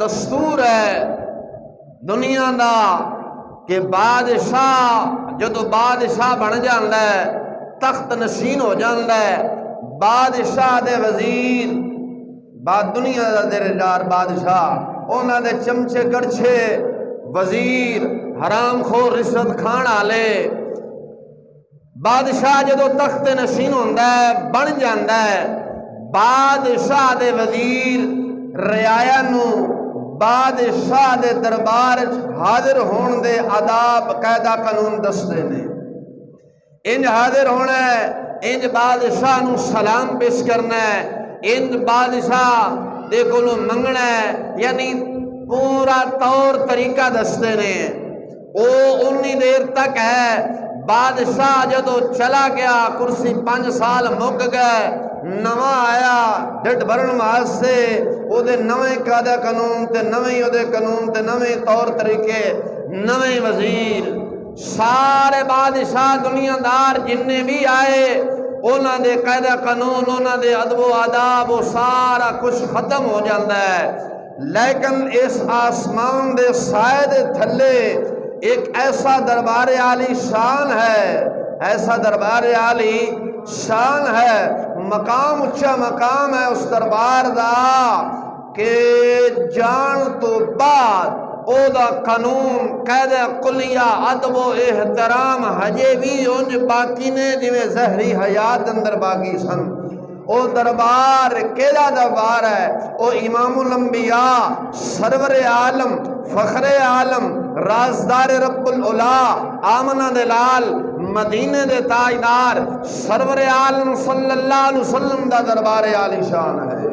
دستور ہے دنیا دا کہ بادشاہ جدو بادشاہ بن جاندا ہے تخت نشین ہو جاندا ہے بادشاہ دے وزیر بعد دنیا دا دیردار بادشاہ انہاں دے چمچے گڑچے وزیر حرام خور رشوت کھان والے بادشاہ جدو تخت نشین ہوندا ہے بن جاندا ہے بادشاہ دے وزیر رعایا نو بادشاہ دے دربار حاضر ہون دے آداب قاعدہ قانون دستے نے انج حاضر ہونا ہے انج بادشاہ نو سلام پیش کرنا ہے انج بادشاہ دے کولو منگنا ہے یعنی پورا طور طریقہ دستے نے او انی دیر تک ہے بادشاہ جدو چلا گیا کرسی 5 سال مک گئے نواں آیا ڈٹ بھرن واسطے او دے نویں قاعدہ قانون تے نویں او دے قانون تے نویں طور طریقے نویں وزیر سارے بادشاہ دنیا دار جننے بھی آئے انہاں دے قاعدہ قانون انہاں دے ادب و آداب وہ سارا کچھ ختم ہو جاتا ہے لیکن اس آسمان دے سائے دے تھلے ایک ایسا دربار عالی شان ہے ایسا دربار عالی شان ہے مقام اچھا مقام ہے اس دربار دا کہ جان تو بعد او دا قانون قاعدہ کلیہ ادب و احترام ہجے بھی انج باقی نے جویں زہری حیات اندر باقی سن او دربار کیڑا دربار ہے او امام الانبیاء سرور عالم فخر عالم رازدار رب العلا آمنہ دلال مدینہ دے تاجدار سرور عالم صلی اللہ علیہ وسلم دا دربار عالی شان ہے